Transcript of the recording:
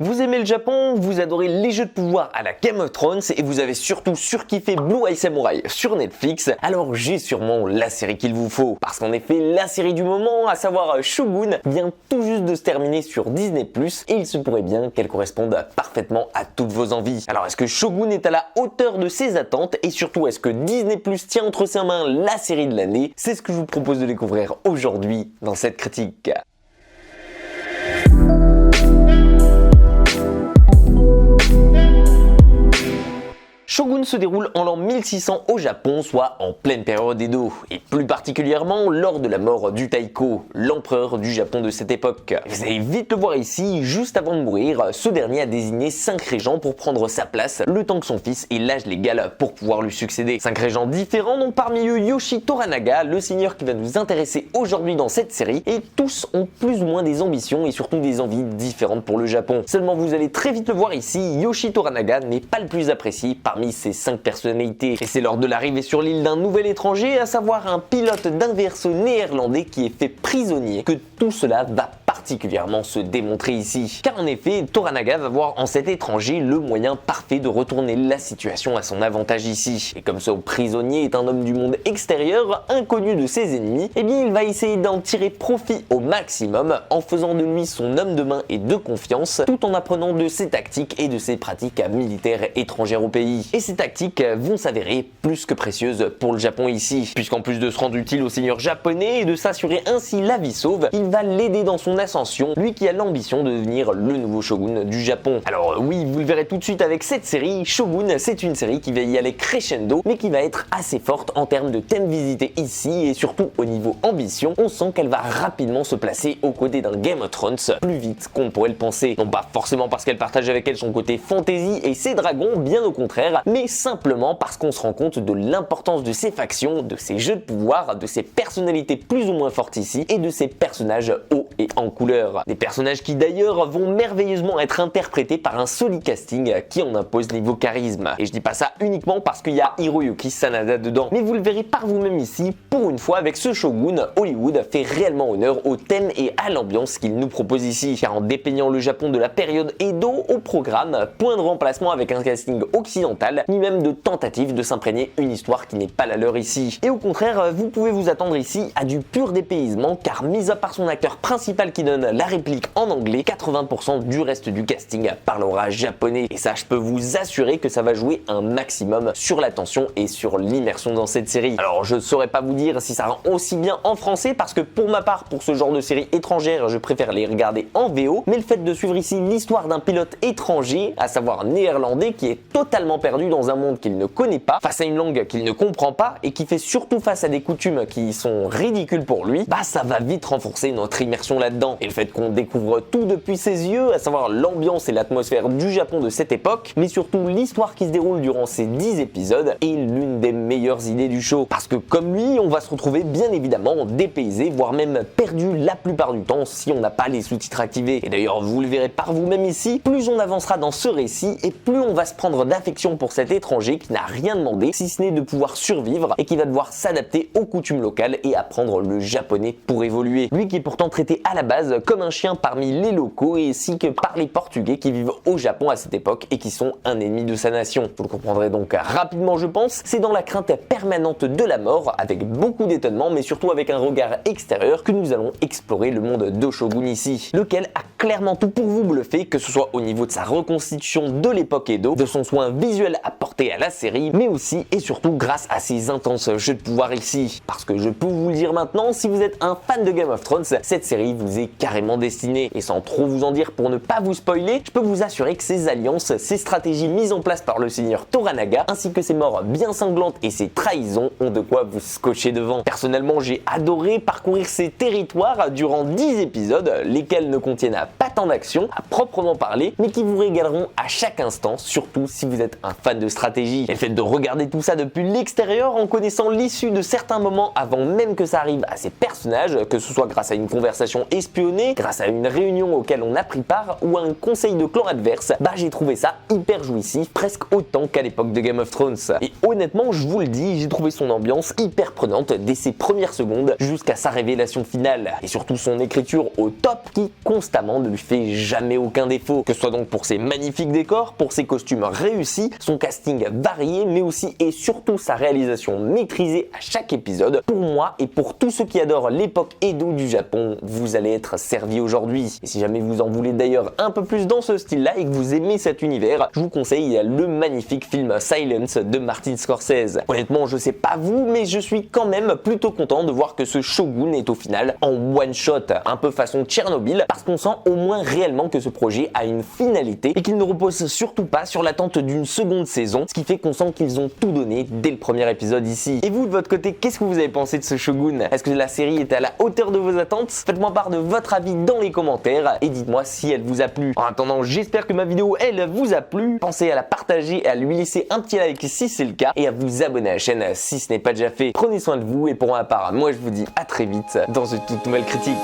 Vous aimez le Japon, vous adorez les jeux de pouvoir à la Game of Thrones et vous avez surtout surkiffé Blue Eye Samurai sur Netflix, alors j'ai sûrement la série qu'il vous faut. Parce qu'en effet, la série du moment, à savoir Shogun, vient tout juste de se terminer sur Disney+, et il se pourrait bien qu'elle corresponde parfaitement à toutes vos envies. Alors est-ce que Shogun est à la hauteur de ses attentes et surtout est-ce que Disney+ tient entre ses mains la série de l'année? C'est ce que je vous propose de découvrir aujourd'hui dans cette critique. Shogun se déroule en l'an 1600 au Japon, soit en pleine période Edo, et plus particulièrement lors de la mort du Taiko, l'empereur du Japon de cette époque. Vous allez vite le voir ici, juste avant de mourir, ce dernier a désigné 5 régents pour prendre sa place, le temps que son fils ait l'âge légal pour pouvoir lui succéder. 5 régents différents, dont parmi eux Yoshi Toranaga, le seigneur qui va nous intéresser aujourd'hui dans cette série, et tous ont plus ou moins des ambitions et surtout des envies différentes pour le Japon. Seulement vous allez très vite le voir ici, Yoshi Toranaga n'est pas le plus apprécié parmi ces 5 personnalités. Et c'est lors de l'arrivée sur l'île d'un nouvel étranger, à savoir un pilote d'un vaisseau néerlandais qui est fait prisonnier, que tout cela va particulièrement se démontrer ici. Car en effet, Toranaga va voir en cet étranger le moyen parfait de retourner la situation à son avantage ici. Et comme ce prisonnier est un homme du monde extérieur, inconnu de ses ennemis, eh bien il va essayer d'en tirer profit au maximum en faisant de lui son homme de main et de confiance, tout en apprenant de ses tactiques et de ses pratiques militaires étrangères au pays. Et ces tactiques vont s'avérer plus que précieuses pour le Japon ici, puisqu'en plus de se rendre utile au seigneur japonais et de s'assurer ainsi la vie sauve, il va l'aider dans son ascension, lui qui a l'ambition de devenir le nouveau shogun du Japon. Alors oui, vous le verrez tout de suite avec cette série, Shogun, c'est une série qui va y aller crescendo, mais qui va être assez forte en termes de thèmes visités ici, et surtout au niveau ambition, on sent qu'elle va rapidement se placer aux côtés d'un Game of Thrones, plus vite qu'on ne pourrait le penser. Non pas forcément parce qu'elle partage avec elle son côté fantasy et ses dragons, bien au contraire, mais simplement parce qu'on se rend compte de l'importance de ces factions, de ces jeux de pouvoir, de ces personnalités plus ou moins fortes ici, et de ces personnages hauts et en couleur. Des personnages qui d'ailleurs vont merveilleusement être interprétés par un solide casting qui en impose niveau charisme. Et je dis pas ça uniquement parce qu'il y a Hiroyuki Sanada dedans, mais vous le verrez par vous-même ici, pour une fois avec ce Shogun, Hollywood fait réellement honneur au thème et à l'ambiance qu'il nous propose ici, car en dépeignant le Japon de la période Edo au programme, point de remplacement avec un casting occidental, ni même de tentative de s'imprégner une histoire qui n'est pas la leur ici. Et au contraire, vous pouvez vous attendre ici à du pur dépaysement, car mis à part son acteur principal qui donne la réplique en anglais, 80% du reste du casting parlera japonais. Et ça, je peux vous assurer que ça va jouer un maximum sur l'attention et sur l'immersion dans cette série. Alors, je ne saurais pas vous dire si ça rend aussi bien en français, parce que pour ma part, pour ce genre de série étrangère, je préfère les regarder en VO, mais le fait de suivre ici l'histoire d'un pilote étranger, à savoir néerlandais, qui est totalement perdu dans un monde qu'il ne connaît pas, face à une langue qu'il ne comprend pas, et qui fait surtout face à des coutumes qui sont ridicules pour lui, bah ça va vite renforcer notre immersion là-dedans. Et le fait qu'on découvre tout depuis ses yeux, à savoir l'ambiance et l'atmosphère du Japon de cette époque, mais surtout l'histoire qui se déroule durant ces 10 épisodes, est l'une des meilleures idées du show. Parce que comme lui, on va se retrouver bien évidemment dépaysé, voire même perdu la plupart du temps si on n'a pas les sous-titres activés. Et d'ailleurs, vous le verrez par vous-même ici, plus on avancera dans ce récit, et plus on va se prendre d'affection pour cet étranger qui n'a rien demandé, si ce n'est de pouvoir survivre, et qui va devoir s'adapter aux coutumes locales et apprendre le japonais pour évoluer. Lui qui est pourtant traité à la base comme un chien parmi les locaux, et ainsi que par les Portugais qui vivent au Japon à cette époque et qui sont un ennemi de sa nation. Vous le comprendrez donc rapidement, je pense, c'est dans la crainte permanente de la mort, avec beaucoup d'étonnement, mais surtout avec un regard extérieur, que nous allons explorer le monde de Shogun ici, lequel a clairement tout pour vous bluffer, que ce soit au niveau de sa reconstitution de l'époque Edo, de son soin visuel apporté à la série, mais aussi et surtout grâce à ses intenses jeux de pouvoir ici. Parce que je peux vous le dire maintenant, si vous êtes un fan de Game of Thrones, cette série vous est carrément destinée. Et sans trop vous en dire pour ne pas vous spoiler, je peux vous assurer que ces alliances, ces stratégies mises en place par le seigneur Toranaga, ainsi que ses morts bien sanglantes et ses trahisons, ont de quoi vous scotcher devant. Personnellement, j'ai adoré parcourir ces territoires durant 10 épisodes, lesquels ne contiennent pas tant d'action à proprement parler, mais qui vous régaleront à chaque instant, surtout si vous êtes un fan de stratégie. Et le fait de regarder tout ça depuis l'extérieur en connaissant l'issue de certains moments avant même que ça arrive à ces personnages, que ce soit grâce à une conversation espionner grâce à une réunion auquel on a pris part ou à un conseil de clan adverse, j'ai trouvé ça hyper jouissif, presque autant qu'à l'époque de Game of Thrones. Et honnêtement, je vous le dis, j'ai trouvé son ambiance hyper prenante dès ses premières secondes jusqu'à sa révélation finale. Et surtout son écriture au top qui constamment ne lui fait jamais aucun défaut. Que ce soit donc pour ses magnifiques décors, pour ses costumes réussis, son casting varié, mais aussi et surtout sa réalisation maîtrisée à chaque épisode. Pour moi et pour tous ceux qui adorent l'époque Edo du Japon, vous allez être servis aujourd'hui. Et si jamais vous en voulez d'ailleurs un peu plus dans ce style-là et que vous aimez cet univers, je vous conseille le magnifique film Silence de Martin Scorsese. Honnêtement, je sais pas vous, mais je suis quand même plutôt content de voir que ce Shogun est au final en one shot, un peu façon Tchernobyl, parce qu'on sent au moins réellement que ce projet a une finalité et qu'il ne repose surtout pas sur l'attente d'une seconde saison, ce qui fait qu'on sent qu'ils ont tout donné dès le premier épisode ici. Et vous de votre côté, qu'est-ce que vous avez pensé de ce Shogun? Est-ce que la série était à la hauteur de vos attentes? Faites-moi part de votre avis dans les commentaires et dites-moi si elle vous a plu. En attendant, j'espère que ma vidéo elle vous a plu. Pensez à la partager et à lui laisser un petit like si c'est le cas et à vous abonner à la chaîne si ce n'est pas déjà fait. Prenez soin de vous et pour ma part, moi je vous dis à très vite dans une toute nouvelle critique.